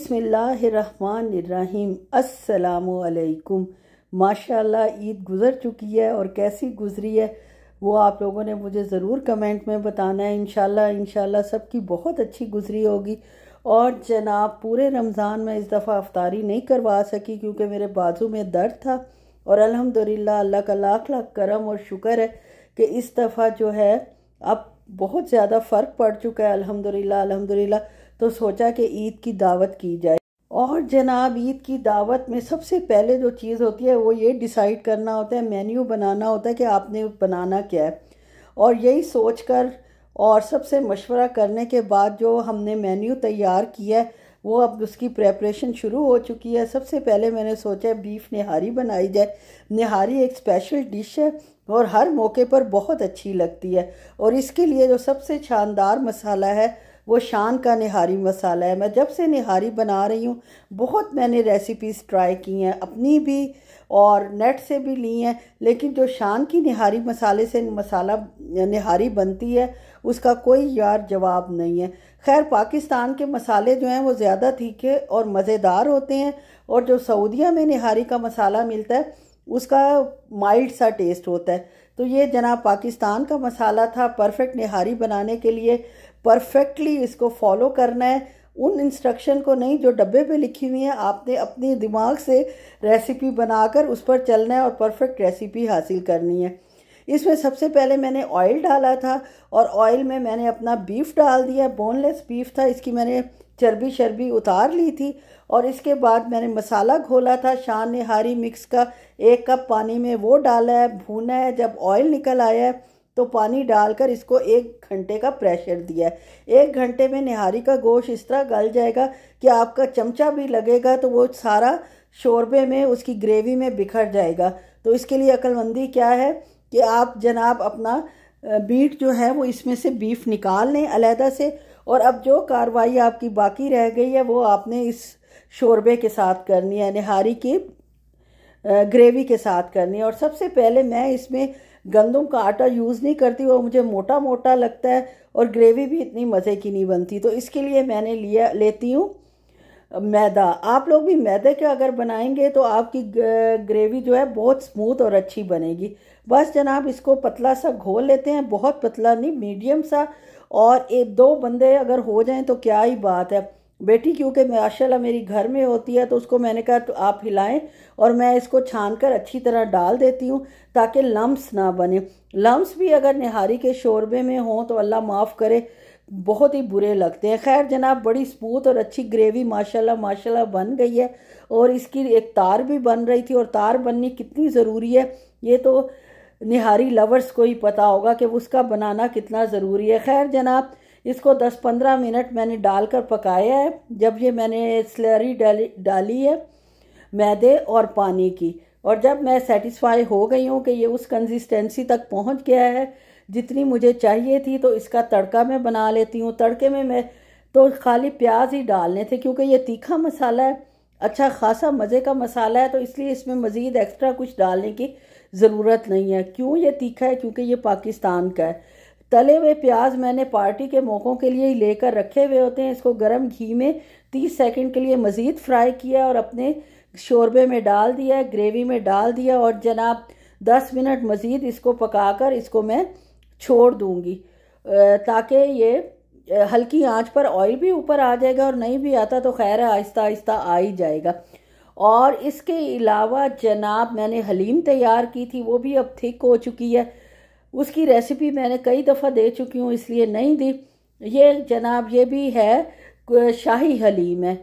बिस्मिल्लाहिर्रहमानिर्रहीम। अस्सलामुअलैकुम। माशाल्लाह ईद गुज़र चुकी है और कैसी गुज़री है वो आप लोगों ने मुझे ज़रूर कमेंट में बताना है। इंशाल्लाह सबकी बहुत अच्छी गुज़री होगी। और जनाब पूरे रमज़ान में इस दफ़ा अफ्तारी नहीं करवा सकी क्योंकि मेरे बाजू में दर्द था। और अल्हम्दुलिल्लाह अल्लाह का लाख लाख करम और शुक्र है कि इस दफ़ा जो है अब बहुत ज़्यादा फ़र्क पड़ चुका है। अल्हम्दुलिल्लाह। तो सोचा कि ईद की दावत की जाए। और जनाब ईद की दावत में सबसे पहले जो चीज़ होती है वो ये डिसाइड करना होता है, मेन्यू बनाना होता है कि आपने बनाना क्या है। और यही सोचकर और सबसे मशवरा करने के बाद जो हमने मेन्यू तैयार किया है वो अब उसकी प्रेपरेशन शुरू हो चुकी है। सबसे पहले मैंने सोचा बीफ निहारी बनाई जाए। निहारी एक स्पेशल डिश है और हर मौके पर बहुत अच्छी लगती है। और इसके लिए जो सबसे शानदार मसाला है वो शान का निहारी मसाला है। मैं जब से निहारी बना रही हूँ बहुत मैंने रेसिपीज़ ट्राई की हैं, अपनी भी और नेट से भी ली हैं, लेकिन जो शान की निहारी मसाले से मसाला निहारी बनती है उसका कोई यार जवाब नहीं है। खैर पाकिस्तान के मसाले जो हैं वो ज़्यादा तीखे और मज़ेदार होते हैं और जो सऊदीया में निहारी का मसाला मिलता है उसका माइल्ड सा टेस्ट होता है। तो ये जनाब पाकिस्तान का मसाला था। परफेक्ट निहारी बनाने के लिए परफेक्टली इसको फॉलो करना है, उन इंस्ट्रक्शन को नहीं जो डब्बे पे लिखी हुई हैं। आपने अपने दिमाग से रेसिपी बनाकर उस पर चलना है और परफेक्ट रेसिपी हासिल करनी है। इसमें सबसे पहले मैंने ऑयल डाला था और ऑयल में मैंने अपना बीफ डाल दिया। बोनलेस बीफ था, इसकी मैंने चर्बी शर्बी उतार ली थी। और इसके बाद मैंने मसाला घोला था शान निहारी मिक्स का, 1 कप पानी में वो डाला है, भूना है। जब ऑयल निकल आया है तो पानी डालकर इसको 1 घंटे का प्रेशर दिया है। 1 घंटे में निहारी का गोश्त इस तरह गल जाएगा कि आपका चमचा भी लगेगा तो वो सारा शोरबे में उसकी ग्रेवी में बिखर जाएगा। तो इसके लिए अक्लमंदी क्या है कि आप जनाब अपना बीट जो है वो इसमें से बीफ निकाल लें अलहदा से। और अब जो कार्रवाई आपकी बाकी रह गई है वो आपने इस शोरबे के साथ करनी है, निहारी की ग्रेवी के साथ करनी है। और सबसे पहले मैं इसमें गंदम का आटा यूज़ नहीं करती, वो मुझे मोटा मोटा लगता है और ग्रेवी भी इतनी मज़े की नहीं बनती। तो इसके लिए मैंने लेती हूँ मैदा। आप लोग भी मैदे के अगर बनाएंगे तो आपकी ग्रेवी जो है बहुत स्मूथ और अच्छी बनेगी। बस जनाब इसको पतला सा घोल लेते हैं, बहुत पतला नहीं, मीडियम सा। और 1-2 बंदे अगर हो जाएं तो क्या ही बात है। बेटी क्योंकि माशाल्लाह मेरी घर में होती है तो उसको मैंने कहा तो आप हिलाएं और मैं इसको छानकर अच्छी तरह डाल देती हूँ ताकि लम्स ना बने। लम्स भी अगर निहारी के शोरबे में हों तो अल्लाह माफ़ करे बहुत ही बुरे लगते हैं। खैर जनाब बड़ी स्मूथ और अच्छी ग्रेवी माशाल्लाह बन गई है। और इसकी एक तार भी बन रही थी और तार बननी कितनी ज़रूरी है ये तो निहारी लवर्स को ही पता होगा कि उसका बनाना कितना ज़रूरी है। खैर जनाब इसको 10-15 मिनट मैंने डालकर पकाया है। जब ये मैंने स्लरी डाली है मैदे और पानी की, और जब मैं सेटिस्फाई हो गई हूँ कि ये उस कंसिस्टेंसी तक पहुँच गया है जितनी मुझे चाहिए थी, तो इसका तड़का मैं बना लेती हूँ। तड़के में मैं तो खाली प्याज ही डालने थे क्योंकि ये तीखा मसाला है, अच्छा खासा मज़े का मसाला है, तो इसलिए इसमें मज़ीद एक्स्ट्रा कुछ डालने की ज़रूरत नहीं है। क्यों ये तीखा है? क्योंकि ये पाकिस्तान का है। तले हुए प्याज मैंने पार्टी के मौक़ों के लिए ही लेकर रखे हुए होते हैं। इसको गर्म घी में 30 सेकंड के लिए मज़ीद फ्राई किया और अपने शोरबे में डाल दिया, ग्रेवी में डाल दिया। और जनाब 10 मिनट मज़ीद इसको पकाकर इसको मैं छोड़ दूँगी ताकि ये हल्की आंच पर ऑयल भी ऊपर आ जाएगा और नहीं भी आता तो खैर आहिस्ता आहिस्ता आ ही जाएगा। और इसके अलावा जनाब मैंने हलीम तैयार की थी, वो भी अब थिक हो चुकी है। उसकी रेसिपी मैंने कई दफ़ा दे चुकी हूँ इसलिए नहीं दी। ये जनाब ये भी है शाही हलीम है,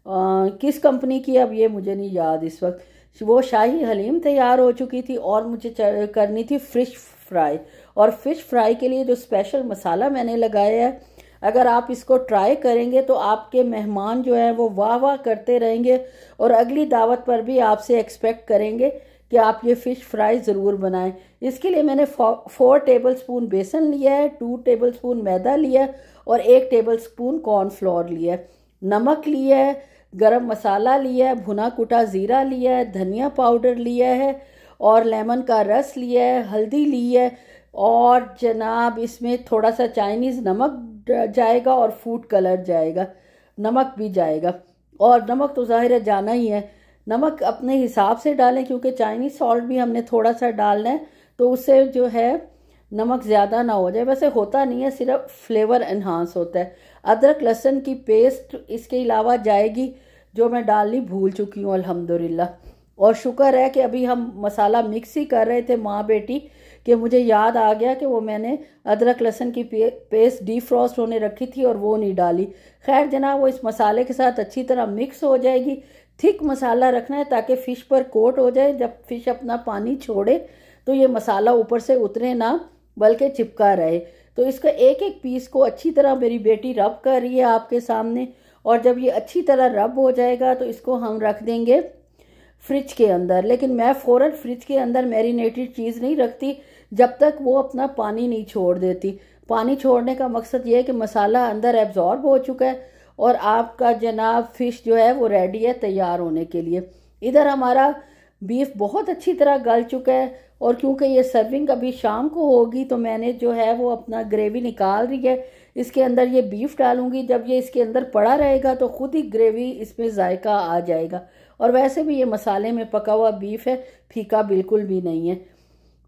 किस कंपनी की अब ये मुझे नहीं याद इस वक्त। वो शाही हलीम तैयार हो चुकी थी और मुझे करनी थी फ़िश फ्राई। और फ़िश फ्राई के लिए जो स्पेशल मसाला मैंने लगाया है, अगर आप इसको ट्राई करेंगे तो आपके मेहमान जो हैं वो वाह वाह करते रहेंगे और अगली दावत पर भी आपसे एक्सपेक्ट करेंगे कि आप ये फ़िश फ्राई ज़रूर बनाएं। इसके लिए मैंने 4 टेबलस्पून बेसन लिया है, 2 टेबलस्पून मैदा लिया है और 1 टेबलस्पून कॉर्नफ्लोर लिया है, नमक लिया है, गरम मसाला लिया है, भुना कुटा ज़ीरा लिया है, धनिया पाउडर लिया है और लेमन का रस लिया है, हल्दी ली है। और जनाब इसमें थोड़ा सा चाइनीज़ नमक जाएगा और फूड कलर जाएगा, नमक भी जाएगा। और नमक तो ज़ाहिर है जाना ही है, नमक अपने हिसाब से डालें क्योंकि चाइनीज़ सॉल्ट भी हमने थोड़ा सा डालना है, तो उससे जो है नमक ज़्यादा ना हो जाए। वैसे होता नहीं है, सिर्फ फ्लेवर एनहांस होता है। अदरक लहसुन की पेस्ट इसके अलावा जाएगी, जो मैं डालनी भूल चुकी हूँ अल्हम्दुलिल्लाह। और शुक्र है कि अभी हम मसाला मिक्स ही कर रहे थे माँ बेटी, कि मुझे याद आ गया कि वो मैंने अदरक लहसुन की पेस्ट डीफ्रॉस्ट होने रखी थी और वो नहीं डाली। खैर जनाब, वो इस मसाले के साथ अच्छी तरह मिक्स हो जाएगी। थिक मसाला रखना है ताकि फ़िश पर कोट हो जाए, जब फ़िश अपना पानी छोड़े तो ये मसाला ऊपर से उतरे ना, बल्कि चिपका रहे। तो इसका एक एक पीस को अच्छी तरह मेरी बेटी रब कर रही है आपके सामने, और जब ये अच्छी तरह रब हो जाएगा तो इसको हम रख देंगे फ्रिज के अंदर। लेकिन मैं फ़ौरन फ्रिज के अंदर मैरिनेटेड चीज़ नहीं रखती जब तक वो अपना पानी नहीं छोड़ देती। पानी छोड़ने का मकसद ये है कि मसाला अंदर एब्जॉर्ब हो चुका है और आपका जनाब फ़िश जो है वो रेडी है तैयार होने के लिए। इधर हमारा बीफ बहुत अच्छी तरह गल चुका है, और क्योंकि ये सर्विंग अभी शाम को होगी तो मैंने जो है वो अपना ग्रेवी निकाल रही है। इसके अंदर ये बीफ डालूंगी, जब ये इसके अंदर पड़ा रहेगा तो ख़ुद ही ग्रेवी इसमें जायका आ जाएगा। और वैसे भी ये मसाले में पका हुआ बीफ है, फीका बिल्कुल भी नहीं है।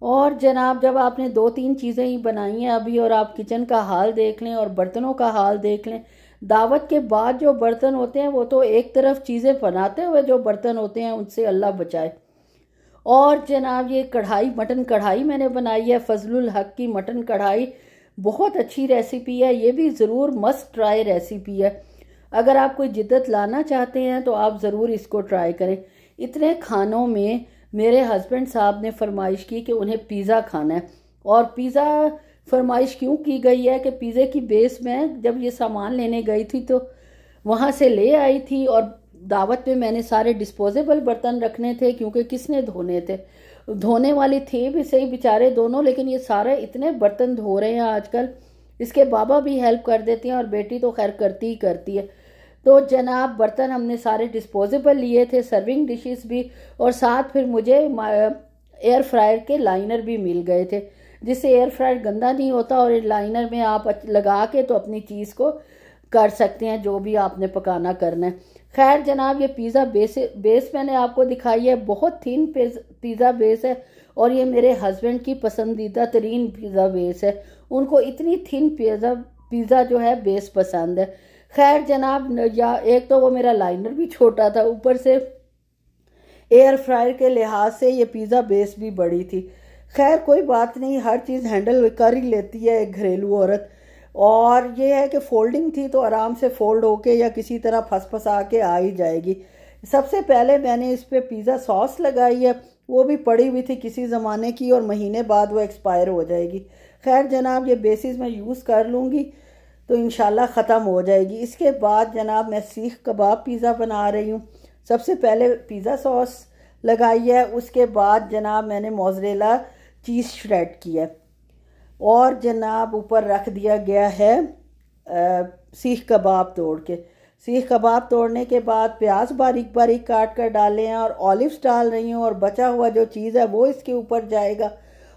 और जनाब, जब आपने 2-3 चीज़ें ही बनाई हैं अभी, और आप किचन का हाल देख लें और बर्तनों का हाल देख लें, दावत के बाद जो बर्तन होते हैं वो तो एक तरफ चीज़ें बनाते हुए जो बर्तन होते हैं उनसे अल्लाह बचाए। और जनाब, ये कढ़ाई, मटन कढ़ाई मैंने बनाई है, फजलुल हक की मटन कढ़ाई, बहुत अच्छी रेसिपी है। ये भी ज़रूर मस्ट ट्राई रेसिपी है। अगर आप कोई जिद्दत लाना चाहते हैं तो आप ज़रूर इसको ट्राई करें। इतने खानों में मेरे हस्बैंड साहब ने फरमाइश की कि उन्हें पिज़्ज़ा खाना है। और पिज़्ज़ा फरमाइश क्यों की गई है कि पिज़्ज़े की बेस में जब ये सामान लेने गई थी तो वहाँ से ले आई थी, और दावत में मैंने सारे डिस्पोजेबल बर्तन रखने थे क्योंकि किसने धोने थे, धोने वाली थी भी सही बेचारे दोनों, लेकिन ये सारे इतने बर्तन धो रहे हैं आजकल। इसके बाबा भी हेल्प कर देते हैं और बेटी तो खैर करती ही करती है। तो जनाब, बर्तन हमने सारे डिस्पोजेबल लिए थे, सर्विंग डिशेस भी, और साथ फिर मुझे एयर फ्रायर के लाइनर भी मिल गए थे, जिससे एयर फ्रायर गंदा नहीं होता, और लाइनर में आप लगा के तो अपनी चीज़ को कर सकते हैं जो भी आपने पकाना करना है। खैर जनाब, ये पिज़्ज़ा बेस मैंने आपको दिखाई है, बहुत थिन पिज़्ज़ा बेस है, और ये मेरे हस्बैंड की पसंदीदा तरीन पिज़्ज़ा बेस है। उनको इतनी थिन पिज़्ज़ा जो है बेस पसंद है। खैर जनाब, या एक तो वो मेरा लाइनर भी छोटा था, ऊपर से एयर फ्रायर के लिहाज से ये पिज़्ज़ा बेस भी बड़ी थी। खैर कोई बात नहीं, हर चीज़ हैंडल कर ही लेती है एक घरेलू औरत। और ये है कि फोल्डिंग थी तो आराम से फोल्ड होके या किसी तरह फंसा के आ ही जाएगी। सबसे पहले मैंने इस पर पिज़्ज़ा सॉस लगाई है, वो भी पड़ी हुई थी किसी ज़माने की, और महीने बाद वो एक्सपायर हो जाएगी। खैर जनाब, ये बेसिस मैं यूज़ कर लूँगी तो इंशाल्लाह ख़त्म हो जाएगी। इसके बाद जनाब, मैं सीख कबाब पिज़्ज़ा बना रही हूँ। सबसे पहले पिज़्ज़ा सॉस लगाई है, उसके बाद जनाब मैंने मोज़रेला चीज़ श्रेड किया, और जनाब ऊपर रख दिया गया है सीख कबाब तोड़ के। सीख कबाब तोड़ने के बाद प्याज बारीक बारीक काट कर डाले हैं, और ऑलिव्स डाल रही हूँ, और बचा हुआ जो चीज़ है वो इसके ऊपर जाएगा।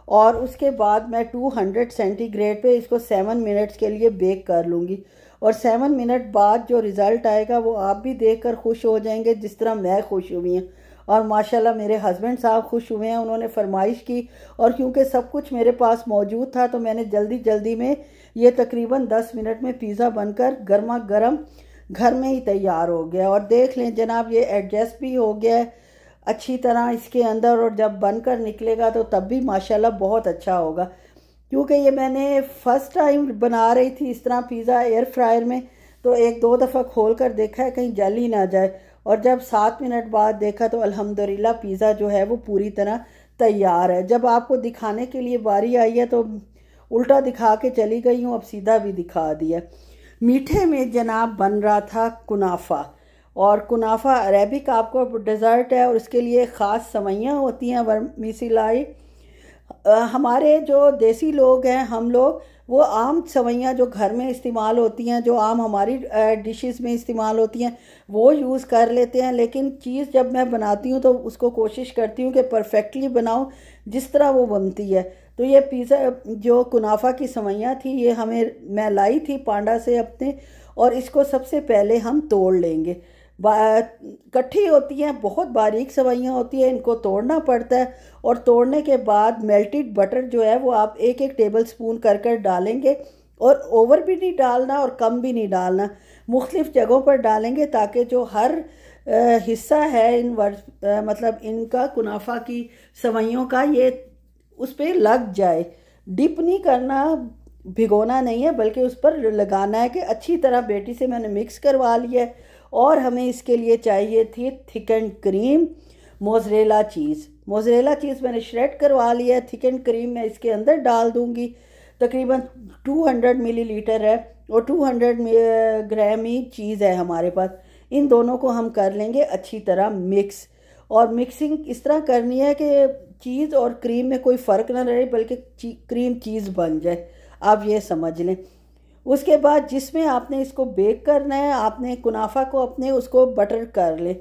और उसके बाद मैं 200 सेंटीग्रेड पे इसको 7 मिनट्स के लिए बेक कर लूँगी, और 7 मिनट बाद जो रिज़ल्ट आएगा वो आप भी देखकर खुश हो जाएंगे जिस तरह मैं खुश हुई हूँ। और माशाल्लाह मेरे हस्बैंड साहब खुश हुए हैं, उन्होंने फरमाइश की, और क्योंकि सब कुछ मेरे पास मौजूद था तो मैंने जल्दी जल्दी में ये तकरीबन 10 मिनट में पिज़्ज़ा बनकर गर्मा गर्म घर में ही तैयार हो गया। और देख लें जनाब, ये एडजस्ट भी हो गया है अच्छी तरह इसके अंदर, और जब बनकर निकलेगा तो तब भी माशाल्लाह बहुत अच्छा होगा। क्योंकि ये मैंने फ़र्स्ट टाइम बना रही थी इस तरह पिज़्ज़ा एयर फ्रायर में, तो 1-2 दफ़ा खोल कर देखा है कहीं जल ही ना जाए, और जब 7 मिनट बाद देखा तो अल्हम्दुलिल्लाह पिज़्ज़ा जो है वो पूरी तरह तैयार है। जब आपको दिखाने के लिए बारी आई है तो उल्टा दिखा के चली गई हूँ, अब सीधा भी दिखा दिया। मीठे में जनाब बन रहा था कुनाफा, और कुनाफा अरेबिक आपको डेज़र्ट है, और उसके लिए ख़ास सवैयाँ होती हैं वर्मिसेली। हमारे जो देसी लोग हैं हम लोग, वो आम सवैयाँ जो घर में इस्तेमाल होती हैं, जो आम हमारी डिशेस में इस्तेमाल होती हैं, वो यूज़ कर लेते हैं। लेकिन चीज़ जब मैं बनाती हूँ तो उसको कोशिश करती हूँ कि परफेक्टली बनाऊँ जिस तरह वो बनती है। तो ये पिज़्ज़ा जो कुनाफा की सवैयाँ थी, ये मैं लाई थी पांडा से अपने, और इसको सबसे पहले हम तोड़ लेंगे। इकट्ठी होती हैं, बहुत बारीक सवैयाँ होती हैं, इनको तोड़ना पड़ता है। और तोड़ने के बाद मेल्टेड बटर जो है वो आप एक एक टेबल स्पून कर कर डालेंगे, और ओवर भी नहीं डालना और कम भी नहीं डालना, मुख्तलिफ़ जगहों पर डालेंगे ताकि जो हर हिस्सा है मतलब इनका कुनाफा की सवैयों का ये उस पर लग जाए। डिप नहीं करना, भिगोना नहीं है, बल्कि उस पर लगाना है कि अच्छी तरह बेटी से मैंने मिक्स करवा लिया है। और हमें इसके लिए चाहिए थी थिकन क्रीम, मोज़रेला चीज़ मैंने श्रेड करवा लिया है। थिकन क्रीम मैं इसके अंदर डाल दूंगी, तकरीबन 200 मिलीलीटर है और 200 ग्राम ही चीज़ है हमारे पास। इन दोनों को हम कर लेंगे अच्छी तरह मिक्स, और मिक्सिंग इस तरह करनी है कि चीज़ और क्रीम में कोई फ़र्क ना रहे, बल्कि क्रीम चीज़ बन जाए, आप ये समझ लें। उसके बाद जिसमें आपने इसको बेक करना है, आपने कुनाफा को अपने उसको बटर कर लें,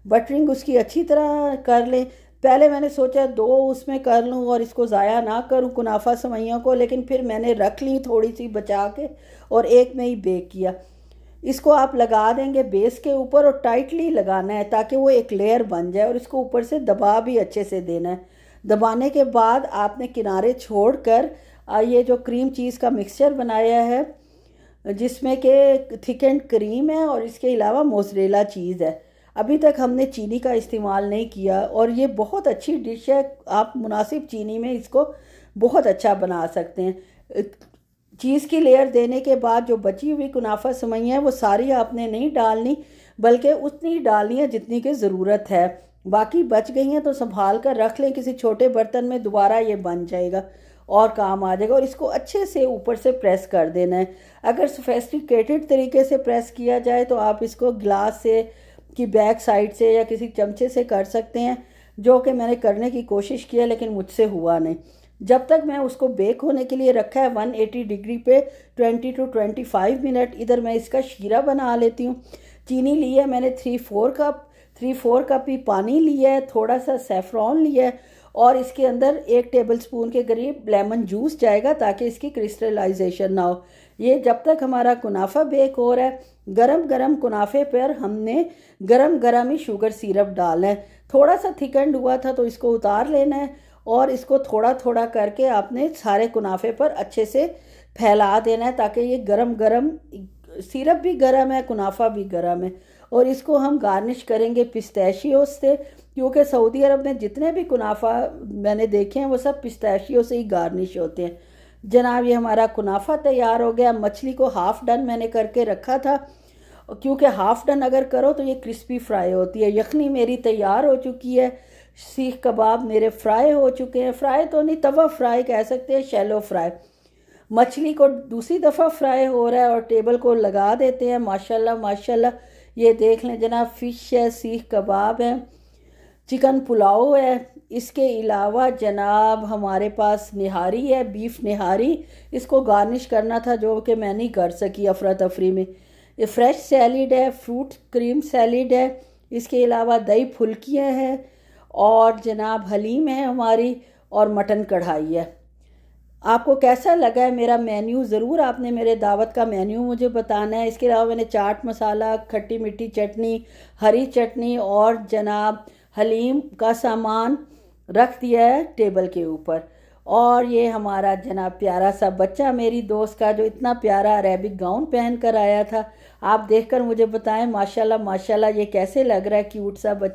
बटरिंग उसकी अच्छी तरह कर लें। पहले मैंने सोचा 2 उसमें कर लूँ और इसको ज़ाया ना करूँ कुनाफा सवैयों को, लेकिन फिर मैंने रख ली थोड़ी सी बचा के और एक में ही बेक किया। इसको आप लगा देंगे बेस के ऊपर और टाइटली लगाना है ताकि वो एक लेयर बन जाए, और इसको ऊपर से दबा भी अच्छे से देना है। दबाने के बाद आपने किनारे छोड़कर ये जो क्रीम चीज़ का मिक्सचर बनाया है, जिसमें कि थिक एंड क्रीम है और इसके अलावा मोज़रेला चीज़ है, अभी तक हमने चीनी का इस्तेमाल नहीं किया, और ये बहुत अच्छी डिश है। आप मुनासिब चीनी में इसको बहुत अच्छा बना सकते हैं। चीज़ की लेयर देने के बाद जो बची हुई कुनाफा सवैयाँ है वो सारी आपने नहीं डालनी, बल्कि उतनी ही डालनी है जितनी की ज़रूरत है। बाकी बच गई हैं तो संभाल कर रख लें किसी छोटे बर्तन में, दोबारा ये बन जाएगा और काम आ जाएगा। और इसको अच्छे से ऊपर से प्रेस कर देना है। अगर सोफिस्टिकेटेड तरीके से प्रेस किया जाए तो आप इसको गिलास से की बैक साइड से या किसी चमचे से कर सकते हैं, जो कि मैंने करने की कोशिश की है लेकिन मुझसे हुआ नहीं। जब तक मैं उसको बेक होने के लिए रखा है 180 डिग्री पे 20 to 25 मिनट, इधर मैं इसका शीरा बना लेती हूँ। चीनी ली है मैंने 3-4 कप ही पानी लिया है, थोड़ा सा सेफ्रॉन लिया है, और इसके अंदर 1 टेबल स्पून के करीब लेमन जूस जाएगा ताकि इसकी क्रिस्टलाइजेशन ना हो। ये जब तक हमारा कुनाफा बेक हो रहा है, गरम गरम कुनाफे पर हमने गरम गरम ही शुगर सिरप डालना है। थोड़ा सा थिकंड हुआ था तो इसको उतार लेना है, और इसको थोड़ा थोड़ा करके आपने सारे कुनाफे पर अच्छे से फैला देना है ताकि ये गरम गरम, सिरप भी गरम है, कुनाफा भी गरम है। और इसको हम गार्निश करेंगे पिस्ताशियो से, क्योंकि सऊदी अरब में जितने भी कुनाफा मैंने देखे हैं वो सब पिस्ताशियो से ही गार्निश होते हैं। जनाब ये हमारा कुनाफा तैयार हो गया। मछली को हाफ़ डन मैंने करके रखा था, क्योंकि हाफ़ डन अगर करो तो ये क्रिस्पी फ्राई होती है। यखनी मेरी तैयार हो चुकी है, सीख कबाब मेरे फ्राई हो चुके हैं, फ्राई तो नहीं तवा फ्राई कह सकते हैं, शैलो फ्राई। मछली को दूसरी दफ़ा फ्राई हो रहा है और टेबल को लगा देते हैं। माशाल्लाह माशाल्लाह, ये देख लें जनाब, फ़िश है, सीख कबाब है, चिकन पुलाव है। इसके अलावा जनाब हमारे पास निहारी है, बीफ निहारी। इसको गार्निश करना था जो कि मैं नहीं कर सकी अफरा तफरी में। ये फ्रेश सैलिड है, फ्रूट क्रीम सैलिड है, इसके अलावा दही फुल्कियाँ हैं, और जनाब हलीम है हमारी, और मटन कढ़ाई है। आपको कैसा लगा है मेरा मेन्यू? ज़रूर आपने मेरे दावत का मेन्यू मुझे बताना है। इसके अलावा मैंने चाट मसाला, खट्टी मीठी चटनी, हरी चटनी और जनाब हलीम का सामान रख दिया है टेबल के ऊपर। और ये हमारा जनाब प्यारा सा बच्चा, मेरी दोस्त का, जो इतना प्यारा अरेबिक गाउन पहन कर आया था। आप देखकर मुझे बताएं माशाल्लाह माशाल्लाह ये कैसे लग रहा है, क्यूट सा बच्चा।